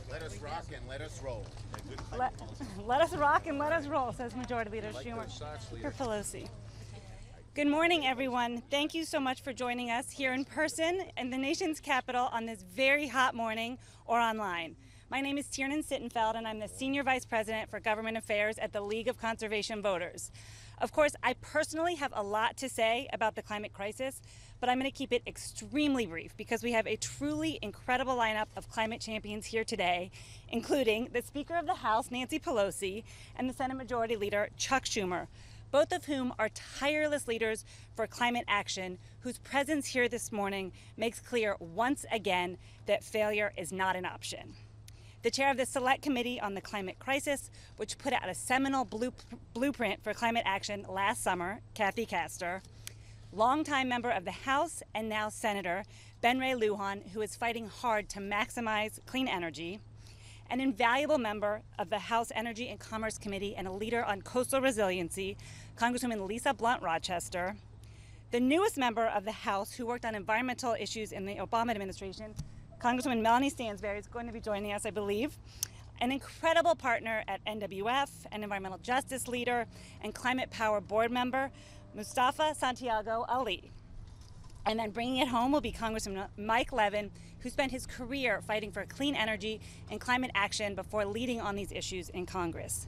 Let us rock and let us roll. Let us rock and let us roll, says Majority Leader Schumer. Speaker Pelosi. Good morning, everyone. Thank you so much for joining us here in person in the nation's capital on this very hot morning or online. My name is Tiernan Sittenfeld, and I'm the Senior Vice President for Government Affairs at the League of Conservation Voters. Of course, I personally have a lot to say about the climate crisis, but I'm going to keep it extremely brief because we have a truly incredible lineup of climate champions here today, including the Speaker of the House, Nancy Pelosi, and the Senate Majority Leader, Chuck Schumer, both of whom are tireless leaders for climate action, whose presence here this morning makes clear once again that failure is not an option. The chair of the Select Committee on the Climate Crisis, which put out a seminal blueprint for climate action last summer, Kathy Castor, longtime member of the House and now Senator Ben Ray Lujan, who is fighting hard to maximize clean energy, an invaluable member of the House Energy and Commerce Committee and a leader on coastal resiliency, Congresswoman Lisa Blunt Rochester, the newest member of the House who worked on environmental issues in the Obama administration, Congresswoman Melanie Stansberry is going to be joining us, I believe, an incredible partner at NWF, an environmental justice leader, and Climate Power board member, Mustafa Santiago Ali. And then bringing it home will be Congressman Mike Levin, who spent his career fighting for clean energy and climate action before leading on these issues in Congress.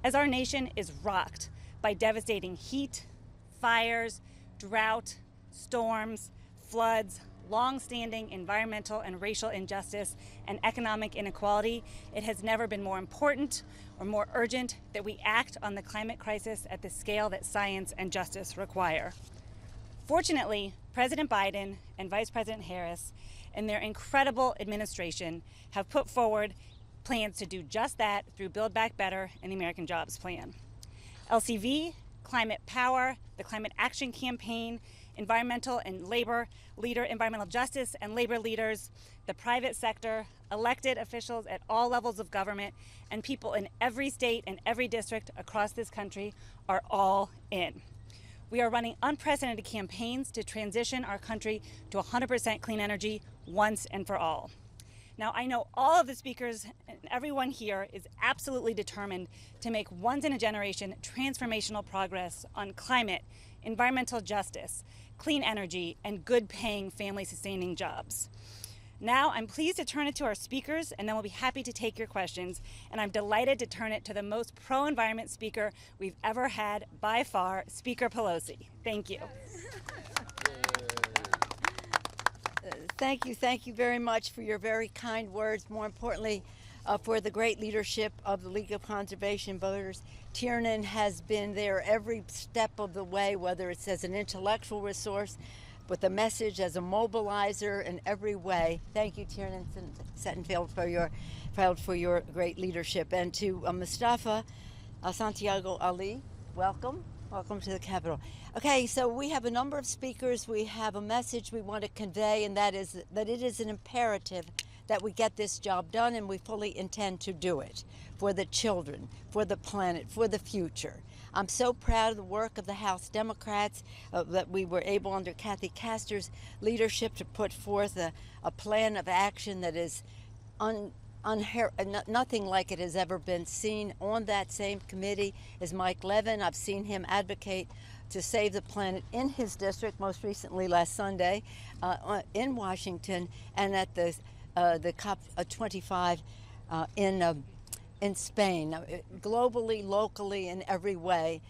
As our nation is rocked by devastating heat, fires, drought, storms, floods, long-standing environmental and racial injustice, and economic inequality, it has never been more important or more urgent that we act on the climate crisis at the scale that science and justice require. Fortunately, President Biden and Vice President Harris and their incredible administration have put forward plans to do just that through Build Back Better and the American Jobs Plan. LCV, Climate Power, the Climate Action Campaign, environmental justice and labor leaders, the private sector, elected officials at all levels of government, and people in every state and every district across this country are all in. We are running unprecedented campaigns to transition our country to 100% clean energy once and for all. Now, I know all of the speakers and everyone here is absolutely determined to make once-in-a-generation transformational progress on climate, environmental justice, clean energy, and good-paying, family-sustaining jobs. Now, I'm pleased to turn it to our speakers, and then we'll be happy to take your questions. And I'm delighted to turn it to the most pro-environment speaker we've ever had by far, Speaker Pelosi. Thank you. Thank you very much for your very kind words. More importantly, for the great leadership of the League of Conservation Voters. Tiernan has been there every step of the way, whether it's as an intellectual resource, with a message, as a mobilizer in every way. Thank you, Tiernan Sittenfeld, for your great leadership. And to Mustafa Santiago Ali, welcome. Welcome to the Capitol. Okay, so we have a number of speakers. We have a message we want to convey, and that is that it is an imperative that we get this job done, and we fully intend to do it for the children, for the planet, for the future. I'm so proud of the work of the House Democrats, that we were able, under Kathy Castor's leadership, to put forth a plan of action that is nothing like it has ever been seen. On that same committee is Mike Levin. I've seen him advocate to save the planet in his district, most recently last Sunday in Washington, and at the COP25 in Spain. Globally, locally, in every way,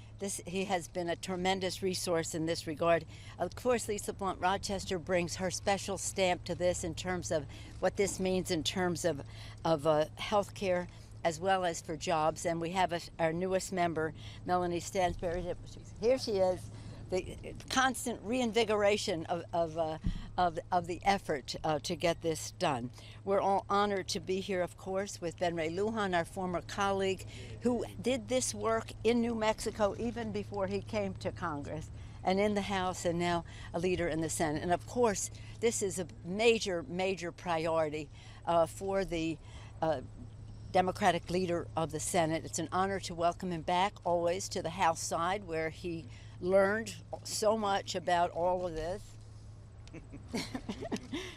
he has been a tremendous resource in this regard. Of course, Lisa Blunt Rochester brings her special stamp to this in terms of what this means in terms of health care as well as for jobs. And we have our newest member, Melanie Stansberry. Here she is. The constant reinvigoration of the effort to get this done. We're all honored to be here, of course, with Ben Ray Lujan, our former colleague, who did this work in New Mexico even before he came to Congress, and in the House, and now a leader in the Senate. And of course, this is a major, major priority for the Democratic leader of the Senate. It's an honor to welcome him back, always, to the House side, where he learned so much about all of this.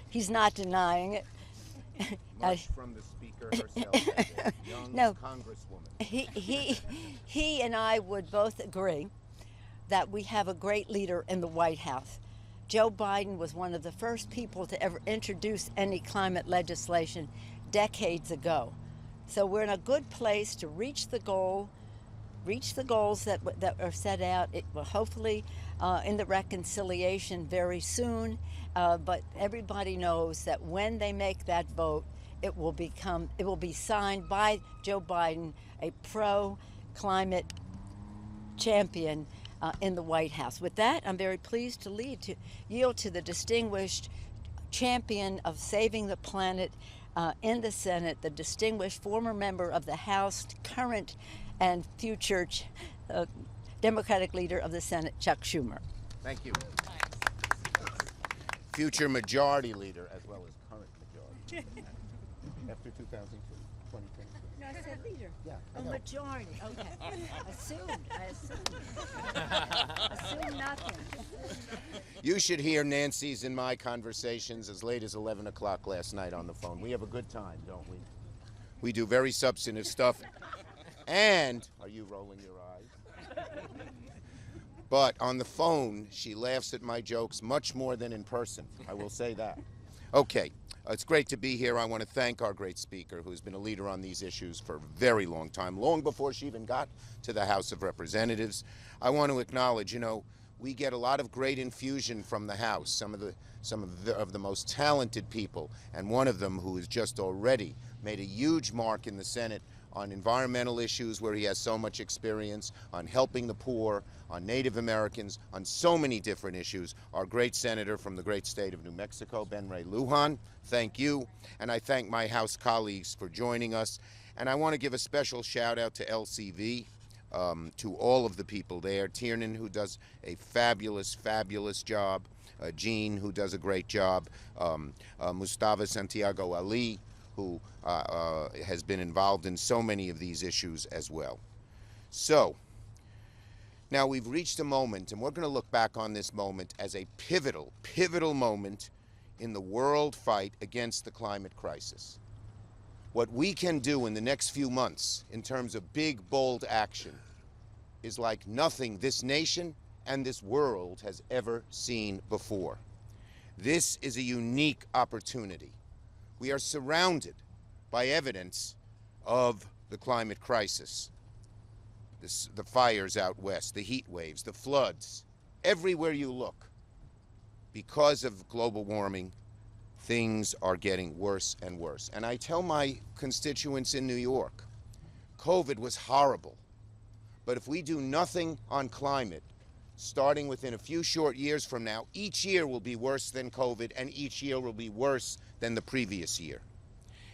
He's not denying it. Much from the Speaker herself, young No. Congresswoman. He and I would both agree that we have a great leader in the White House. Joe Biden was one of the first people to ever introduce any climate legislation decades ago. So we're in a good place to reach the goals that are set out. It will hopefully in the reconciliation very soon. But everybody knows that when they make that vote, it will be signed by Joe Biden, a pro-climate champion in the White House. With that, I'm very pleased to yield to the distinguished champion of saving the planet in the Senate, the distinguished former member of the House, current and future Democratic leader of the Senate, Chuck Schumer. Thank you. Future majority leader as well as current majority. After 2022. No, I said leader. Yeah. Oh, majority. Okay. I assumed nothing. You should hear Nancy's and my conversations as late as 11 o'clock last night on the phone. We have a good time, don't we? We do very substantive stuff. And, are you rolling your eyes? But on the phone, she laughs at my jokes much more than in person. I will say that. Okay. It's great to be here. I want to thank our great speaker, who's been a leader on these issues for a very long time, long before she even got to the House of Representatives. I want to acknowledge, we get a lot of great infusion from the House, some of the most talented people, and one of them who has just already made a huge mark in the Senate on environmental issues where he has so much experience, on helping the poor, on Native Americans, on so many different issues. Our great senator from the great state of New Mexico, Ben Ray Lujan, thank you. And I thank my House colleagues for joining us. And I want to give a special shout out to LCV, to all of the people there. Tiernan, who does a fabulous, fabulous job. Jean, who does a great job. Mustafa Santiago Ali, who has been involved in so many of these issues as well. So, now we've reached a moment, and we're going to look back on this moment as a pivotal moment in the world fight against the climate crisis. What we can do in the next few months in terms of big, bold action is like nothing this nation and this world has ever seen before. This is a unique opportunity. We are surrounded by evidence of the climate crisis. The fires out west, the heat waves, the floods, everywhere you look. Because of global warming, things are getting worse and worse. And I tell my constituents in New York, COVID was horrible. But if we do nothing on climate, starting within a few short years from now, each year will be worse than COVID, and each year will be worse than the previous year.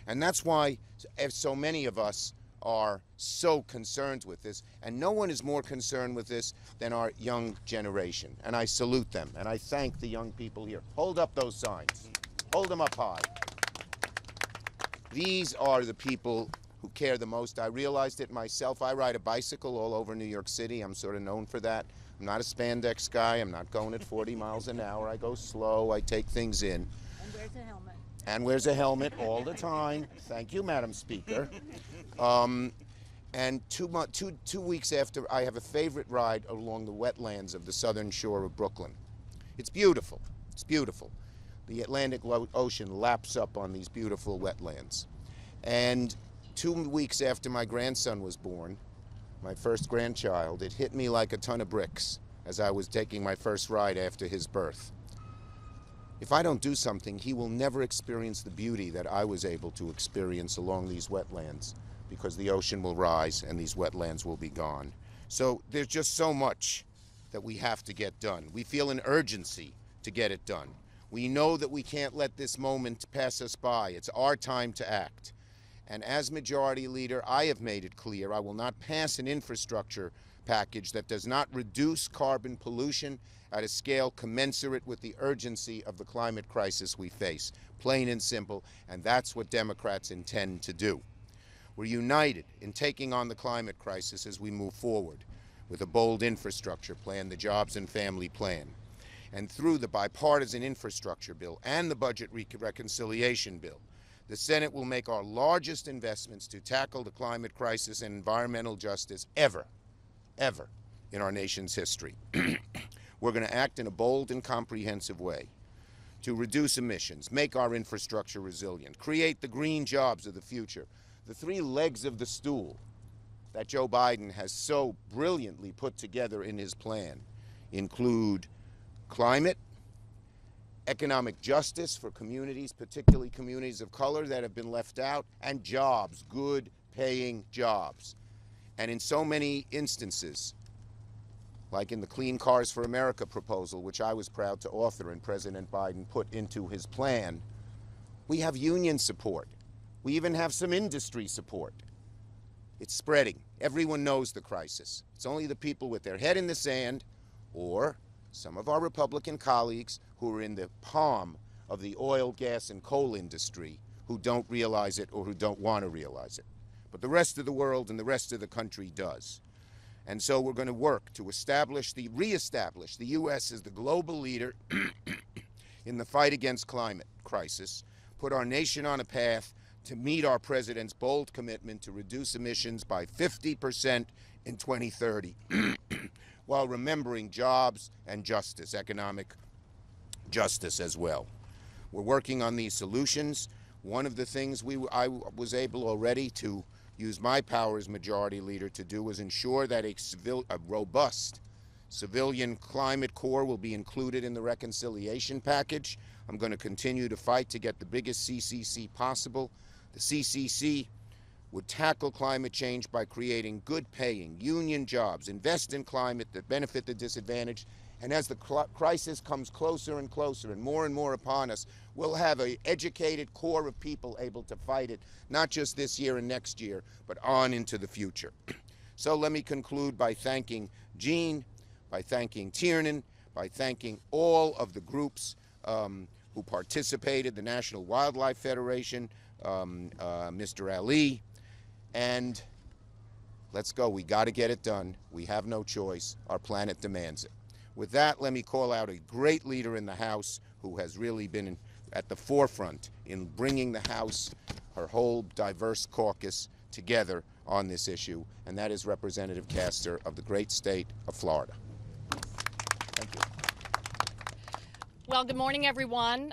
And that's why so many of us are so concerned with this, and no one is more concerned with this than our young generation. And I salute them, and I thank the young people here. Hold up those signs. Hold them up high. These are the people who care the most. I realized it myself. I ride a bicycle all over New York City. I'm sort of known for that. I'm not a spandex guy. I'm not going at 40 miles an hour. I go slow. I take things in. And wears a helmet. And wears a helmet all the time. Thank you, Madam Speaker. And 2 weeks after, I have a favorite ride along the wetlands of the southern shore of Brooklyn. It's beautiful. It's beautiful. The Atlantic Ocean laps up on these beautiful wetlands. And 2 weeks after my grandson was born, my first grandchild, it hit me like a ton of bricks as I was taking my first ride after his birth. If I don't do something, he will never experience the beauty that I was able to experience along these wetlands, because the ocean will rise and these wetlands will be gone. So there's just so much that we have to get done. We feel an urgency to get it done. We know that we can't let this moment pass us by. It's our time to act. And as Majority Leader, I have made it clear I will not pass an infrastructure package that does not reduce carbon pollution at a scale commensurate with the urgency of the climate crisis we face. Plain and simple, and that's what Democrats intend to do. We're united in taking on the climate crisis as we move forward with a bold infrastructure plan, the Jobs and Family Plan. And through the bipartisan infrastructure bill and the budget reconciliation bill, The Senate will make our largest investments to tackle the climate crisis and environmental justice ever in our nation's history. We're going to act in a bold and comprehensive way to reduce emissions, make our infrastructure resilient, create the green jobs of the future. The three legs of the stool that Joe Biden has so brilliantly put together in his plan include climate, economic justice for communities, particularly communities of color that have been left out, and jobs, good paying jobs. And in so many instances, like in the Clean Cars for America proposal, which I was proud to author and President Biden put into his plan, we have union support. We even have some industry support. It's spreading. Everyone knows the crisis. It's only the people with their head in the sand, or some of our Republican colleagues who are in the palm of the oil, gas, and coal industry who don't realize it or who don't want to realize it. But the rest of the world and the rest of the country does. And so we're going to work to reestablish the U.S. as the global leader in the fight against climate crisis, put our nation on a path to meet our president's bold commitment to reduce emissions by 50% in 2030, while remembering jobs and justice, economic justice as well. We're working on these solutions. One of the things I was able already to use my power as Majority Leader to do was ensure that a robust civilian climate corps will be included in the reconciliation package. I'm going to continue to fight to get the biggest CCC possible. The CCC would tackle climate change by creating good-paying union jobs, invest in climate that benefit the disadvantaged, and as the crisis comes closer and closer and more upon us, we'll have an educated core of people able to fight it, not just this year and next year, but on into the future. So let me conclude by thanking Jean, by thanking Tiernan, by thanking all of the groups who participated, the National Wildlife Federation, Mr. Ali, and let's go. We got to get it done. We have no choice. Our planet demands it. With that, let me call out a great leader in the House who has really been at the forefront in bringing the House, her whole diverse caucus, together on this issue, and that is Representative Castor of the great state of Florida. Thank you. Well, good morning, everyone.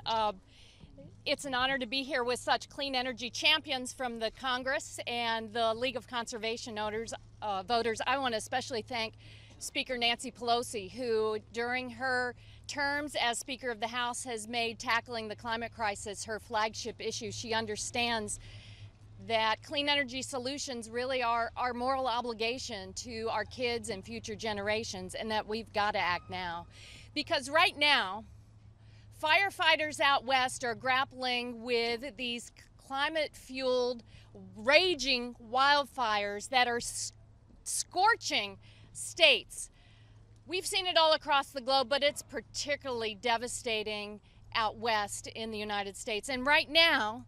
It's an honor to be here with such clean energy champions from the Congress and the League of Conservation voters. I want to especially thank Speaker Nancy Pelosi, who during her terms as Speaker of the House has made tackling the climate crisis her flagship issue. She understands that clean energy solutions really are our moral obligation to our kids and future generations, and that we've got to act now. Because right now, firefighters out west are grappling with these climate-fueled, raging wildfires that are scorching states. We've seen it all across the globe, but it's particularly devastating out west in the United States. And right now,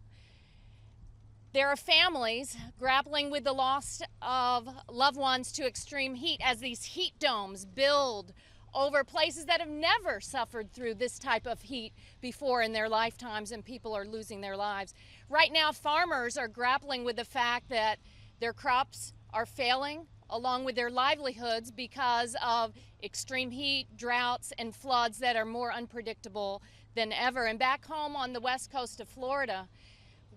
there are families grappling with the loss of loved ones to extreme heat as these heat domes build over places that have never suffered through this type of heat before in their lifetimes, and people are losing their lives. Right now, farmers are grappling with the fact that their crops are failing along with their livelihoods because of extreme heat, droughts, and floods that are more unpredictable than ever. And back home on the west coast of Florida,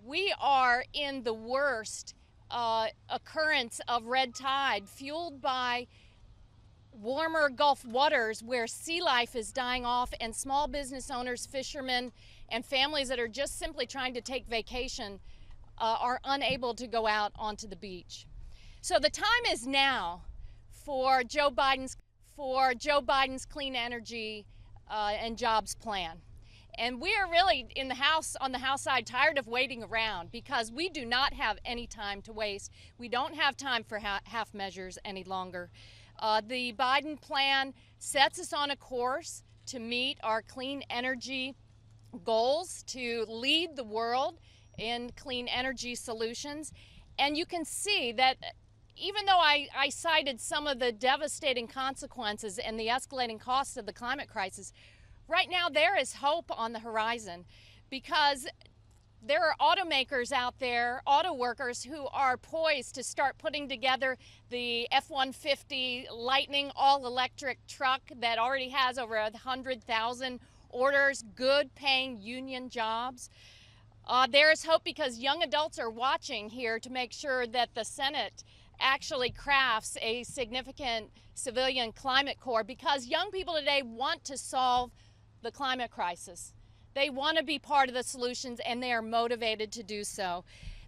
we are in the worst occurrence of red tide fueled by warmer Gulf waters where sea life is dying off, and small business owners, fishermen, and families that are just simply trying to take vacation are unable to go out onto the beach. So the time is now for Joe Biden's clean energy and jobs plan. And we are really in the House, on the House side, tired of waiting around, because we do not have any time to waste. We don't have time for half measures any longer. The Biden plan sets us on a course to meet our clean energy goals, to lead the world in clean energy solutions. And you can see that even though I cited some of the devastating consequences and the escalating costs of the climate crisis, right now there is hope on the horizon, because There are automakers out there, auto workers, who are poised to start putting together the F-150 Lightning all-electric truck that already has over 100,000 orders, good paying union jobs. There is hope because young adults are watching here to make sure that the Senate actually crafts a significant civilian climate corps, because young people today want to solve the climate crisis. They want to be part of the solutions, and they are motivated to do so.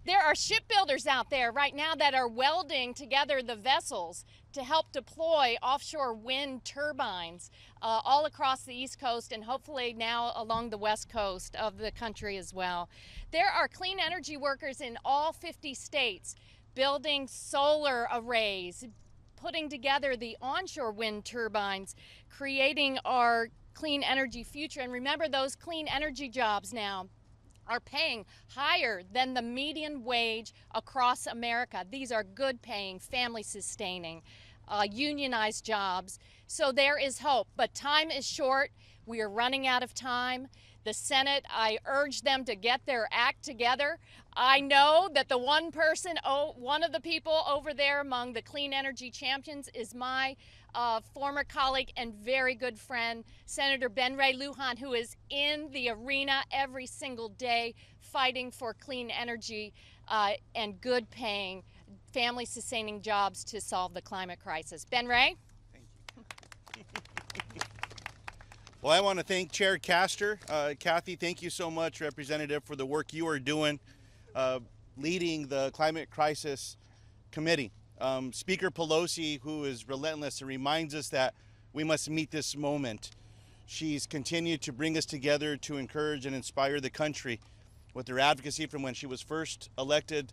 There are shipbuilders out there right now that are welding together the vessels to help deploy offshore wind turbines all across the East Coast and hopefully now along the West Coast of the country as well. There are clean energy workers in all 50 states building solar arrays, putting together the onshore wind turbines, creating our clean energy future. And remember, those clean energy jobs now are paying higher than the median wage across America. These are good paying, family sustaining, unionized jobs. So there is hope, but time is short. We are running out of time. The Senate, I urge them to get their act together. I know that the one of the people over there among the clean energy champions is my former colleague and very good friend, Senator Ben Ray Lujan, who is in the arena every single day fighting for clean energy and good paying, family sustaining jobs to solve the climate crisis. Ben Ray? Well, I want to thank Chair Castor. Kathy, thank you so much, Representative, for the work you are doing leading the Climate Crisis Committee. Speaker Pelosi, who is relentless and reminds us that we must meet this moment. She's continued to bring us together to encourage and inspire the country with her advocacy from when she was first elected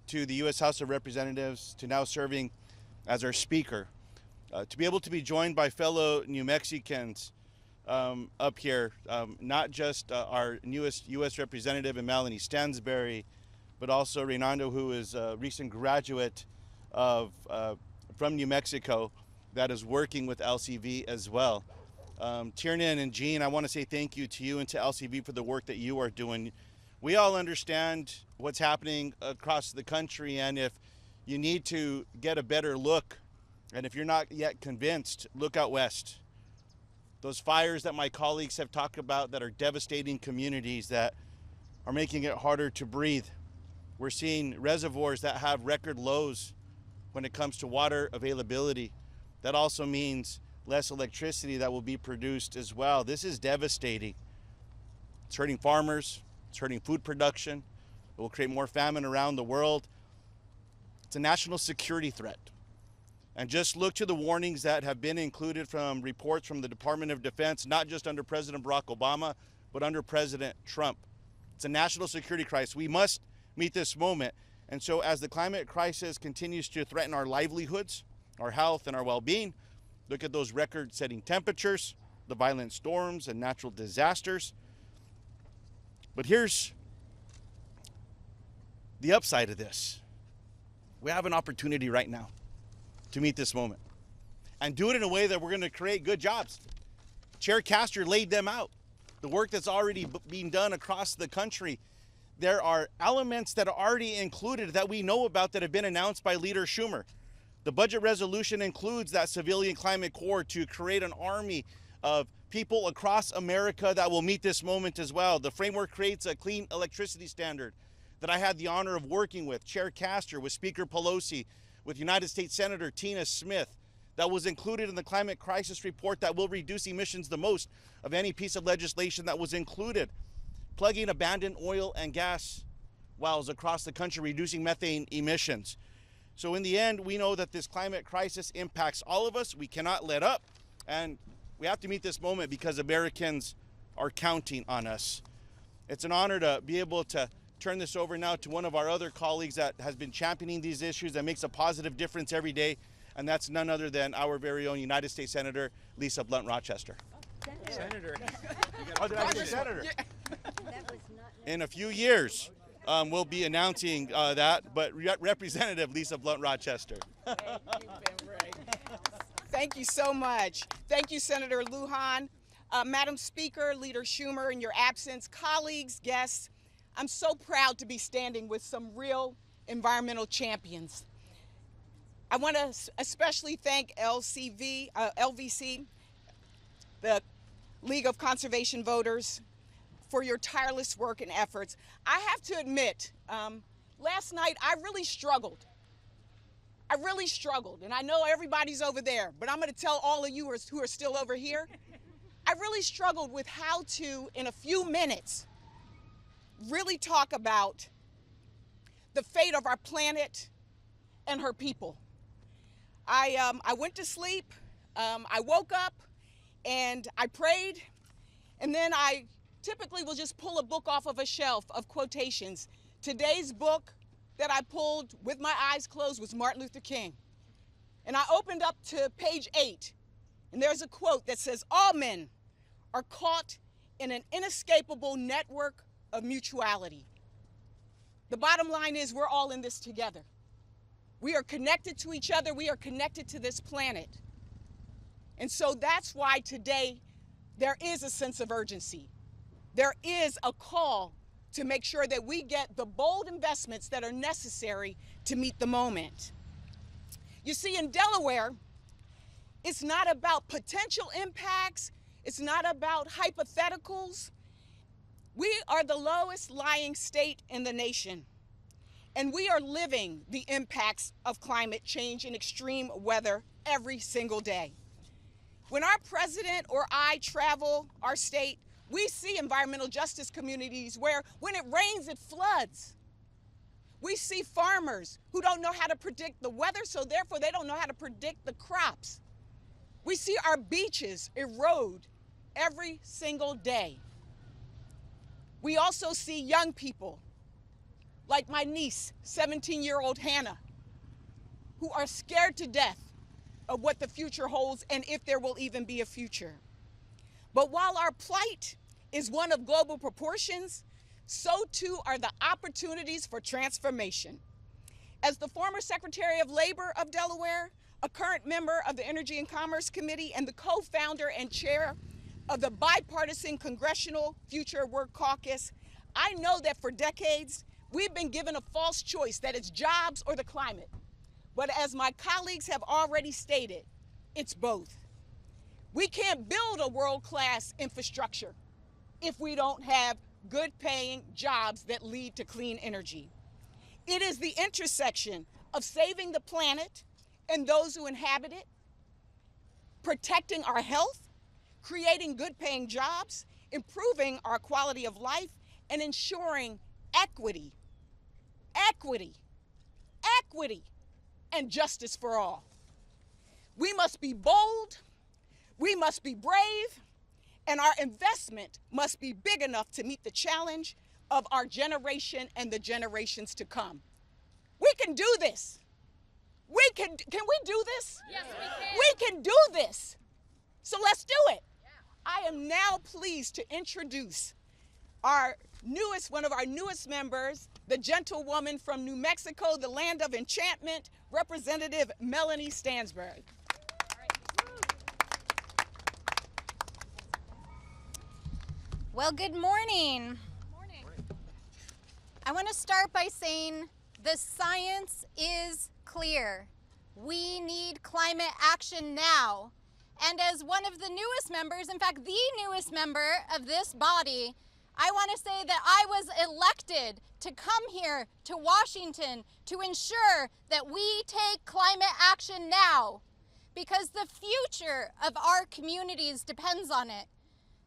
to the U.S. House of Representatives to now serving as our Speaker. To be able to be joined by fellow New Mexicans up here, not just our newest U.S. Representative in Melanie Stansberry, but also Reynaldo, who is a recent graduate from New Mexico that is working with LCV as well. Tiernan and Jean, I want to say thank you to you and to LCV for the work that you are doing. We all understand what's happening across the country, and if you need to get a better look, and if you're not yet convinced, look out west. Those fires that my colleagues have talked about that are devastating communities, that are making it harder to breathe. We're seeing reservoirs that have record lows when it comes to water availability. That also means less electricity that will be produced as well. This is devastating. It's hurting farmers, it's hurting food production. It will create more famine around the world. It's a national security threat. And just look to the warnings that have been included from reports from the Department of Defense, not just under President Barack Obama, but under President Trump. It's a national security crisis. We must meet this moment. And so as the climate crisis continues to threaten our livelihoods, our health, and our well-being, look at those record-setting temperatures, the violent storms and natural disasters. But here's the upside of this. We have an opportunity right now to meet this moment and do it in a way that we're going to create good jobs. Chair Castor laid them out. The work that's already being done across the country. There are elements that are already included that we know about that have been announced by Leader Schumer. The budget resolution includes that civilian climate corps to create an army of people across America that will meet this moment as well. The framework creates a clean electricity standard that I had the honor of working with Chair Castor, with Speaker Pelosi, with United States Senator Tina Smith, that was included in the climate crisis report that will reduce emissions the most of any piece of legislation that was included. Plugging abandoned oil and gas wells across the country, reducing methane emissions. So in the end, we know that this climate crisis impacts all of us. We cannot let up, and we have to meet this moment because Americans are counting on us. It's an honor to be able to turn this over now to one of our other colleagues that has been championing these issues, that makes a positive difference every day, and that's none other than our very own United States Senator Lisa Blunt Rochester. Senator. Oh, did I say Senator? In a few years, we'll be announcing that, but Representative Lisa Blunt Rochester. Thank you so much. Thank you, Senator Lujan. Madam Speaker, Leader Schumer, in your absence, colleagues, guests, I'm so proud to be standing with some real environmental champions. I want to especially thank LVC, the League of Conservation Voters, for your tireless work and efforts. I have to admit, last night I really struggled. And I know everybody's over there, but I'm going to tell all of you who are still over here, I really struggled with how to, in a few minutes, really talk about the fate of our planet and her people. I went to sleep, I woke up, and I prayed, and then I typically will just pull a book off of a shelf of quotations. Today's book that I pulled with my eyes closed was Martin Luther King. And I opened up to page 8, and there's a quote that says, "All men are caught in an inescapable network of mutuality." The bottom line is we're all in this together. We are connected to each other. We are connected to this planet. And so that's why today there is a sense of urgency. There is a call to make sure that we get the bold investments that are necessary to meet the moment. You see, in Delaware, it's not about potential impacts. It's not about hypotheticals. We are the lowest lying state in the nation, and we are living the impacts of climate change and extreme weather every single day. When our president or I travel our state, we see environmental justice communities where when it rains, it floods. We see farmers who don't know how to predict the weather, so therefore they don't know how to predict the crops. We see our beaches erode every single day. We also see young people, like my niece, 17-year-old Hannah, who are scared to death of what the future holds and if there will even be a future. But while our plight is one of global proportions, so too are the opportunities for transformation. As the former Secretary of Labor of Delaware, a current member of the Energy and Commerce Committee, and the co-founder and chair of the bipartisan Congressional Future Work Caucus, I know that for decades, we've been given a false choice that it's jobs or the climate. But as my colleagues have already stated, it's both. We can't build a world-class infrastructure if we don't have good-paying jobs that lead to clean energy. It is the intersection of saving the planet and those who inhabit it, protecting our health, creating good-paying jobs, improving our quality of life, and ensuring equity, and justice for all. We must be bold, we must be brave, and our investment must be big enough to meet the challenge of our generation and the generations to come. We can do this. Can we do this? Yes, we can. We can do this. So let's do it. I am now pleased to introduce one of our newest members, the gentlewoman from New Mexico, the land of enchantment, Representative Melanie Stansberg. Well, good morning. I want to start by saying the science is clear. We need climate action now. And as one of the newest members, in fact, the newest member of this body, I want to say that I was elected to come here to Washington to ensure that we take climate action now, because the future of our communities depends on it.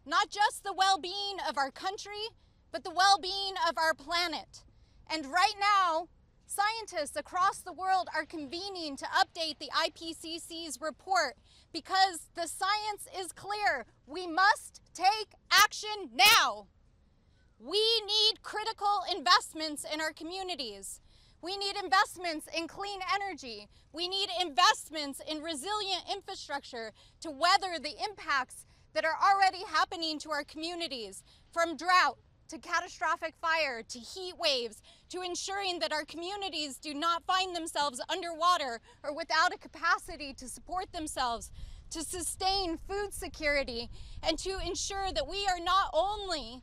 Not just the well-being of our country, but the well-being of our planet. And right now, scientists across the world are convening to update the IPCC's report because the science is clear. We must take action now. We need critical investments in our communities. We need investments in clean energy. We need investments in resilient infrastructure to weather the impacts that are already happening to our communities, from drought to catastrophic fire to heat waves, to ensuring that our communities do not find themselves underwater or without a capacity to support themselves, to sustain food security, and to ensure that we are not only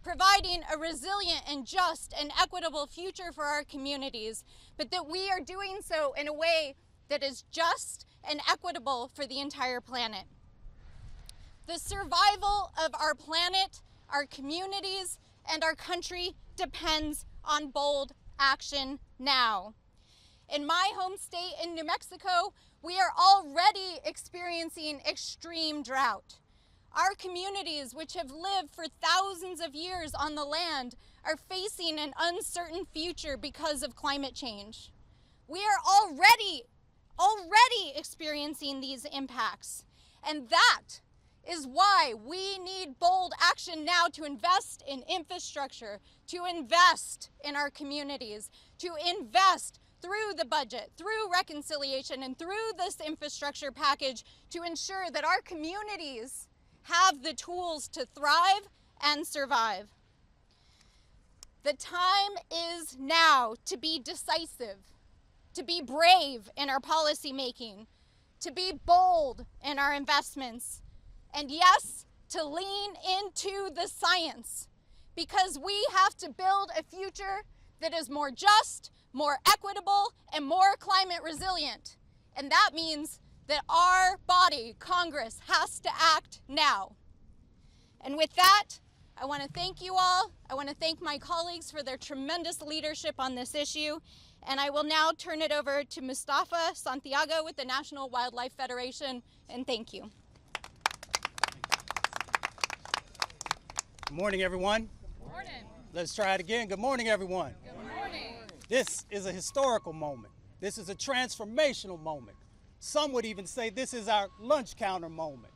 providing a resilient and just and equitable future for our communities, but that we are doing so in a way that is just and equitable for the entire planet. The survival of our planet, our communities, and our country depends on bold action now. In my home state in New Mexico, we are already experiencing extreme drought. Our communities, which have lived for thousands of years on the land, are facing an uncertain future because of climate change. We are already experiencing these impacts. And that is why we need bold action now to invest in infrastructure, to invest in our communities, to invest through the budget, through reconciliation, and through this infrastructure package to ensure that our communities have the tools to thrive and survive. The time is now to be decisive, to be brave in our policy making, to be bold in our investments, and yes, to lean into the science, because we have to build a future that is more just, more equitable, and more climate resilient. And that means that our body, Congress, has to act now. And with that, I want to thank you all. I want to thank my colleagues for their tremendous leadership on this issue. And I will now turn it over to Mustafa Santiago with the National Wildlife Federation. And thank you. Good morning, everyone. Good morning. Let's try it again. Good morning, everyone. Good morning. This is a historical moment. This is a transformational moment. Some would even say this is our lunch counter moment.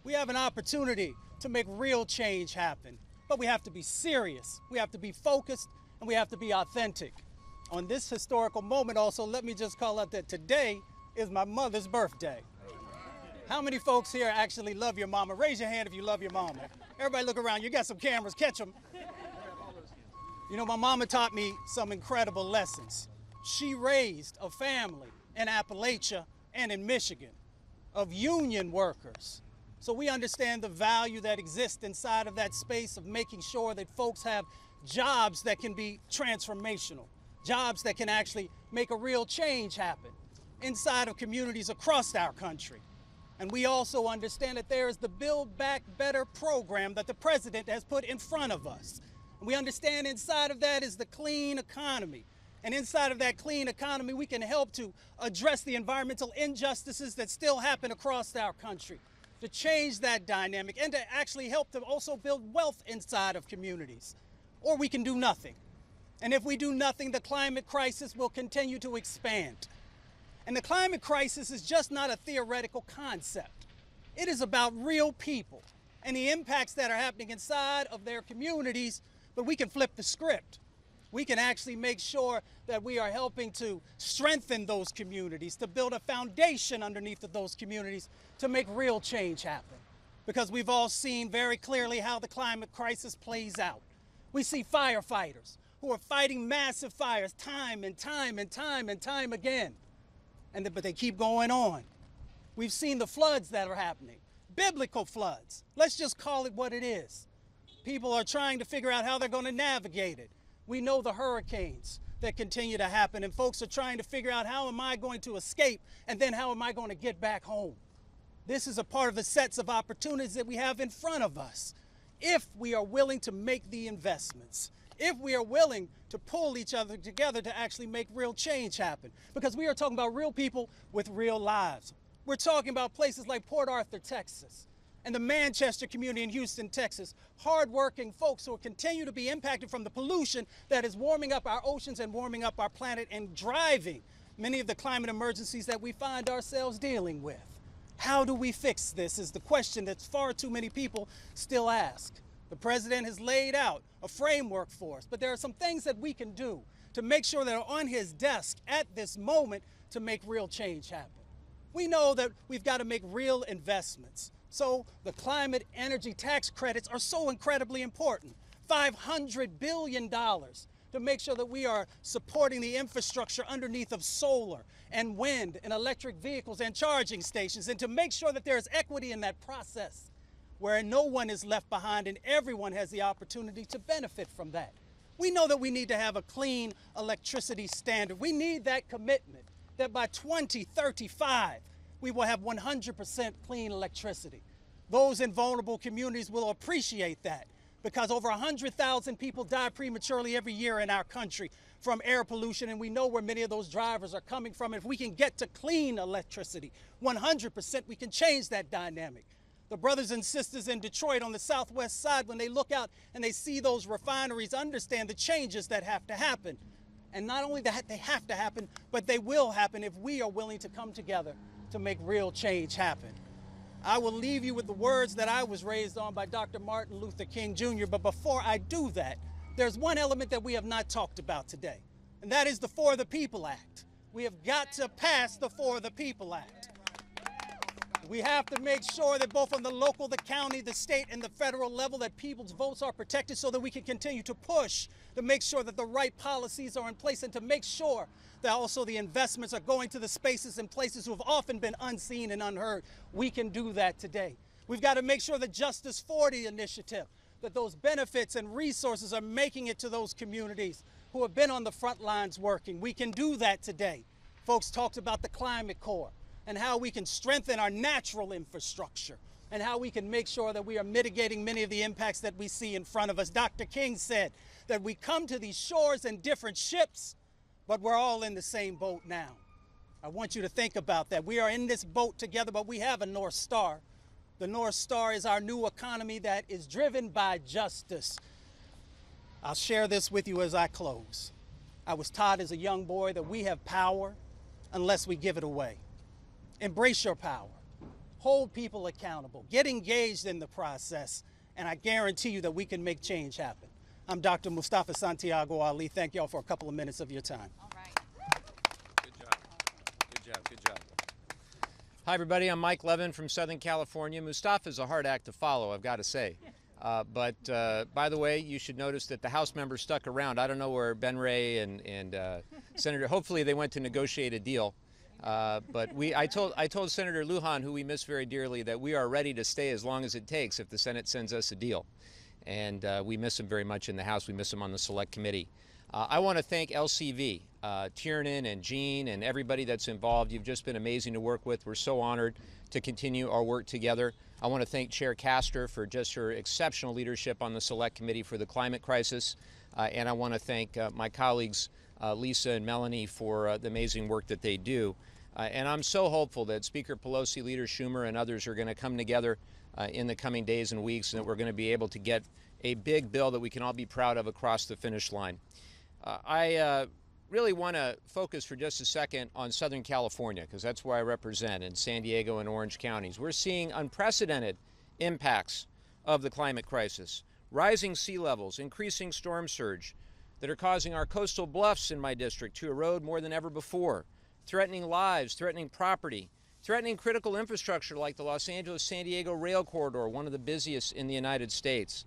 We have an opportunity to make real change happen, but we have to be serious, we have to be focused, and we have to be authentic. On this historical moment also, let me just call out that today is my mother's birthday. How many folks here actually love your mama? Raise your hand if you love your mama. Everybody look around, you got some cameras, catch them. You know, my mama taught me some incredible lessons. She raised a family in Appalachia and in Michigan of union workers. So we understand the value that exists inside of that space of making sure that folks have jobs that can be transformational, jobs that can actually make a real change happen inside of communities across our country. And we also understand that there is the Build Back Better program that the president has put in front of us. And we understand inside of that is the clean economy. And inside of that clean economy, we can help to address the environmental injustices that still happen across our country, to change that dynamic and to actually help to also build wealth inside of communities. Or we can do nothing. And if we do nothing, the climate crisis will continue to expand. And the climate crisis is just not a theoretical concept. It is about real people and the impacts that are happening inside of their communities, but we can flip the script. We can actually make sure that we are helping to strengthen those communities, to build a foundation underneath of those communities to make real change happen. Because we've all seen very clearly how the climate crisis plays out. We see firefighters who are fighting massive fires time and time and time and time again. But they keep going on. We've seen the floods that are happening, biblical floods. Let's just call it what it is. People are trying to figure out how they're going to navigate it. We know the hurricanes that continue to happen, and folks are trying to figure out, how am I going to escape, and then how am I going to get back home? This is a part of the sets of opportunities that we have in front of us. If we are willing to make the investments, if we are willing to pull each other together to actually make real change happen, because we are talking about real people with real lives. We're talking about places like Port Arthur, Texas, and the Manchester community in Houston, Texas, hardworking folks who will continue to be impacted from the pollution that is warming up our oceans and warming up our planet and driving many of the climate emergencies that we find ourselves dealing with. How do we fix this is the question that far too many people still ask. The president has laid out a framework for us, but there are some things that we can do to make sure that are on his desk at this moment to make real change happen. We know that we've got to make real investments. So the climate energy tax credits are so incredibly important. $500 billion to make sure that we are supporting the infrastructure underneath of solar and wind and electric vehicles and charging stations, and to make sure that there is equity in that process. where no one is left behind and everyone has the opportunity to benefit from that. We know that we need to have a clean electricity standard. We need that commitment that by 2035, we will have 100% clean electricity. Those in vulnerable communities will appreciate that, because over 100,000 people die prematurely every year in our country from air pollution, and we know where many of those drivers are coming from. If we can get to clean electricity, 100%, we can change that dynamic. The brothers and sisters in Detroit on the southwest side, when they look out and they see those refineries, understand the changes that have to happen. And not only that they have to happen, but they will happen if we are willing to come together to make real change happen. I will leave you with the words that I was raised on by Dr. Martin Luther King Jr., but before I do that, there's one element that we have not talked about today, and that is the For the People Act. We have got to pass the For the People Act. We have to make sure that both on the local, the county, the state, and the federal level that people's votes are protected so that we can continue to push to make sure that the right policies are in place and to make sure that also the investments are going to the spaces and places who have often been unseen and unheard. We can do that today. We've got to make sure the Justice 40 initiative, that those benefits and resources are making it to those communities who have been on the front lines working. We can do that today. Folks talked about the Climate Corps and how we can strengthen our natural infrastructure and how we can make sure that we are mitigating many of the impacts that we see in front of us. Dr. King said that we come to these shores in different ships, but we're all in the same boat now. I want you to think about that. We are in this boat together, but we have a North Star. The North Star is our new economy that is driven by justice. I'll share this with you as I close. I was taught as a young boy that we have power unless we give it away. Embrace your power. Hold people accountable. Get engaged in the process, and I guarantee you that we can make change happen. I'm Dr. Mustafa Santiago Ali. Thank y'all for a couple of minutes of your time. All right. Good job. Good job. Good job. Hi, everybody. I'm Mike Levin from Southern California. Mustafa is a hard act to follow, I've got to say. But by the way, you should notice that the House members stuck around. I don't know where Ben Ray and Senator, hopefully they went to negotiate a deal. But I told Senator Lujan, who we miss very dearly, that we are ready to stay as long as it takes if the Senate sends us a deal. And we miss him very much in the House. We miss him on the Select Committee. I want to thank LCV, Tiernan and Jean and everybody that's involved. You've just been amazing to work with. We're so honored to continue our work together. I want to thank Chair Castor for just her exceptional leadership on the Select Committee for the climate crisis. And I want to thank my colleagues, Lisa and Melanie, for the amazing work that they do. And I'm so hopeful that Speaker Pelosi, Leader Schumer, and others are going to come together in the coming days and weeks, and that we're going to be able to get a big bill that we can all be proud of across the finish line. I really want to focus for just a second on Southern California, because that's where I represent, in San Diego and Orange counties. We're seeing unprecedented impacts of the climate crisis. Rising sea levels, increasing storm surge that are causing our coastal bluffs in my district to erode more than ever before, threatening lives, threatening property, threatening critical infrastructure like the Los Angeles-San Diego rail corridor, one of the busiest in the United States.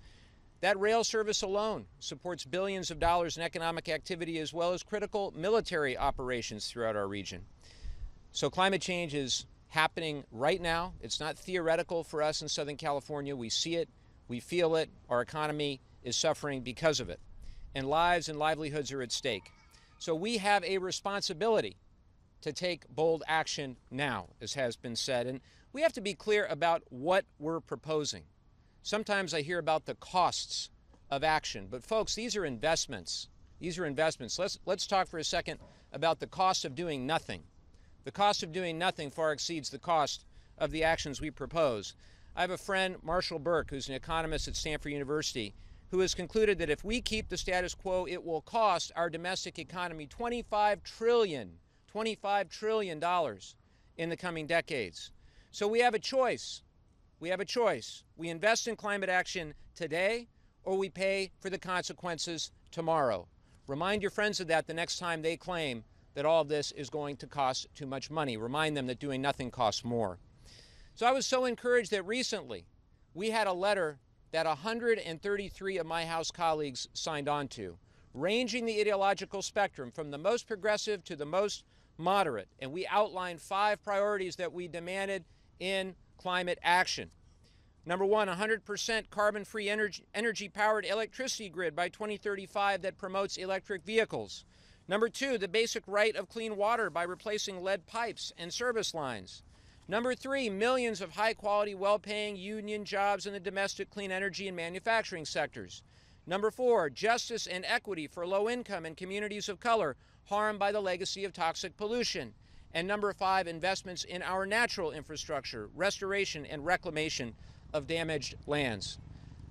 That rail service alone supports billions of dollars in economic activity as well as critical military operations throughout our region. So climate change is happening right now. It's not theoretical for us in Southern California. We see it, we feel it, our economy is suffering because of it. And lives and livelihoods are at stake. So we have a responsibility to take bold action now, as has been said. And we have to be clear about what we're proposing. Sometimes I hear about the costs of action, but folks, these are investments. These are investments. Let's talk for a second about the cost of doing nothing. The cost of doing nothing far exceeds the cost of the actions we propose. I have a friend, Marshall Burke, who's an economist at Stanford University, who has concluded that if we keep the status quo, it will cost our domestic economy $25 trillion in the coming decades. So we have a choice. We have a choice. We invest in climate action today, or we pay for the consequences tomorrow. Remind your friends of that the next time they claim that all of this is going to cost too much money. Remind them that doing nothing costs more. So I was so encouraged that recently we had a letter that 133 of my House colleagues signed on to, ranging the ideological spectrum from the most progressive to the most moderate. And we outlined 5 priorities that we demanded in climate action. Number one, 100% carbon-free energy-powered electricity grid by 2035 that promotes electric vehicles. Number two, the basic right of clean water by replacing lead pipes and service lines. Number three, millions of high-quality, well-paying union jobs in the domestic clean energy and manufacturing sectors. Number four, justice and equity for low-income and communities of color harmed by the legacy of toxic pollution. And number five, investments in our natural infrastructure, restoration and reclamation of damaged lands.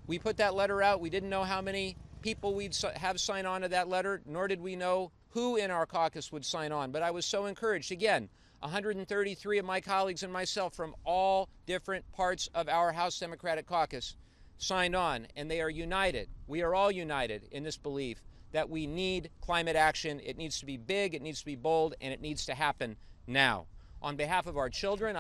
We put that letter out. We didn't know how many people we'd have sign on to that letter, nor did we know who in our caucus would sign on. But I was so encouraged. Again, 133 of my colleagues and myself from all different parts of our House Democratic caucus signed on, and they are united. We are all united in this belief that we need climate action. It needs to be big, it needs to be bold, and it needs to happen now. On behalf of our children,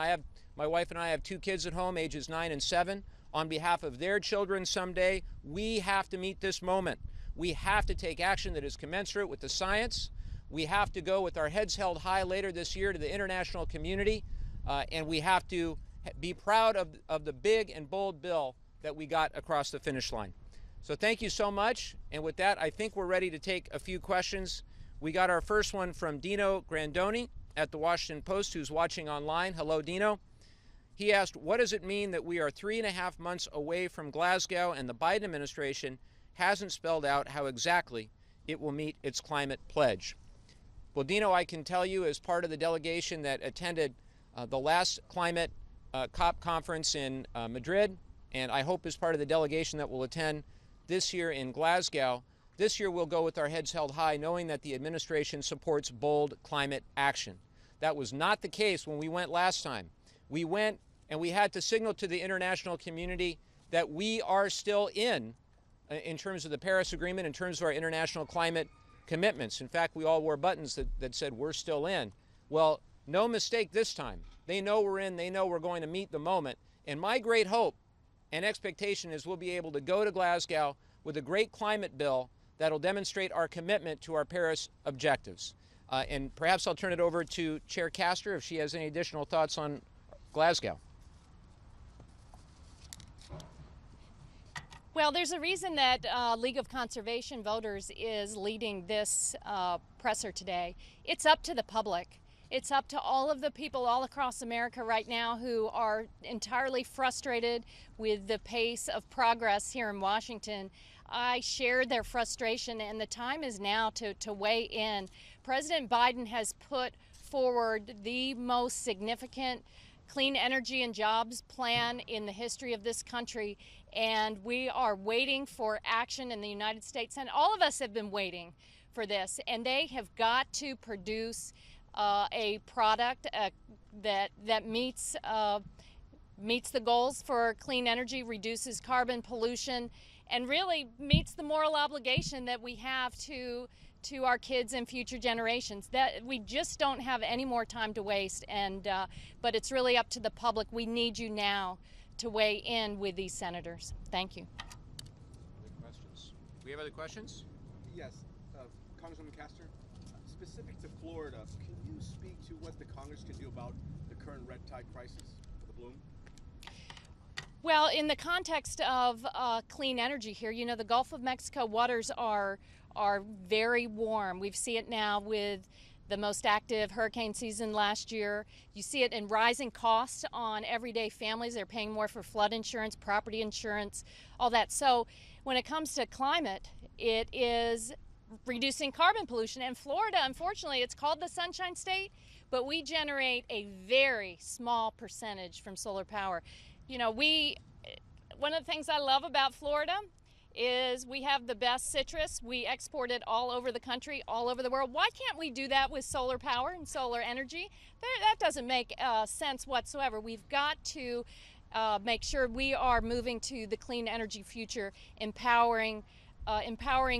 my wife and I have 2 kids at home, ages 9 and 7. On behalf of their children someday, we have to meet this moment. We have to take action that is commensurate with the science. We have to go with our heads held high later this year to the international community, and we have to be proud of the big and bold bill that we got across the finish line. So thank you so much, and with that, I think we're ready to take a few questions. We got our first one from Dino Grandoni at the Washington Post, who's watching online. Hello, Dino. He asked, what does it mean that we are 3.5 months away from Glasgow and the Biden administration hasn't spelled out how exactly it will meet its climate pledge? Well, Dino, I can tell you, as part of the delegation that attended the last climate COP conference in Madrid, and I hope as part of the delegation that will attend this year in Glasgow, this year we'll go with our heads held high, knowing that the administration supports bold climate action. That was not the case when we went last time. We went and we had to signal to the international community that we are still in terms of the Paris Agreement, in terms of our international climate commitments. In fact, we all wore buttons that said we're still in. Well, no mistake this time. They know we're in, they know we're going to meet the moment. And my great hope and expectation is we'll be able to go to Glasgow with a great climate bill that'll demonstrate our commitment to our Paris objectives. And perhaps I'll turn it over to Chair Castor if she has any additional thoughts on Glasgow. Well, there's a reason that League of Conservation Voters is leading this presser today. It's up to the public. It's up to all of the people all across America right now who are entirely frustrated with the pace of progress here in Washington. I share their frustration, and the time is now to weigh in. President Biden has put forward the most significant clean energy and jobs plan in the history of this country, and we are waiting for action in the United States, and all of us have been waiting for this, and they have got to produce a product that meets the goals for clean energy, reduces carbon pollution, and really meets the moral obligation that we have to our kids and future generations. That we just don't have any more time to waste, and but it's really up to the public. We need you now to weigh in with these senators. Thank you. Other questions? Do we have other questions? Yes, Congresswoman Castor, specific to Florida, can you speak to what the Congress can do about the current red tide crisis for the bloom? Well, in the context of clean energy here, you know, the Gulf of Mexico waters are very warm. We see it now with the most active hurricane season last year. You see it in rising costs on everyday families. They're paying more for flood insurance, property insurance, all that. So when it comes to climate, it is reducing carbon pollution. And Florida, unfortunately, it's called the Sunshine State, but we generate a very small percentage from solar power. You know, one of the things I love about Florida is we have the best citrus. We export it all over the country, all over the world. Why can't we do that with solar power and solar energy? That doesn't make sense whatsoever. We've got to make sure we are moving to the clean energy future, empowering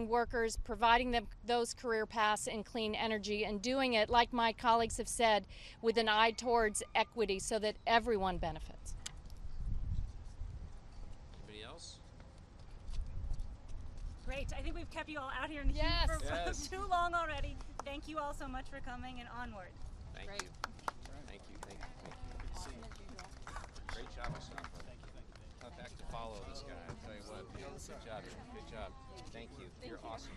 workers, providing them those career paths in clean energy, and doing it, like my colleagues have said, with an eye towards equity so that everyone benefits. Anybody else? Great. I think we've kept you all out here in the heat for too long already. Thank you all so much for coming, and onward. Thank you. Thank you. Thank you. Thank you. Good to see you. Great job, Mustafa. Thank you. follow this guy. I tell you what, good job. Good job. Thank you. You're awesome.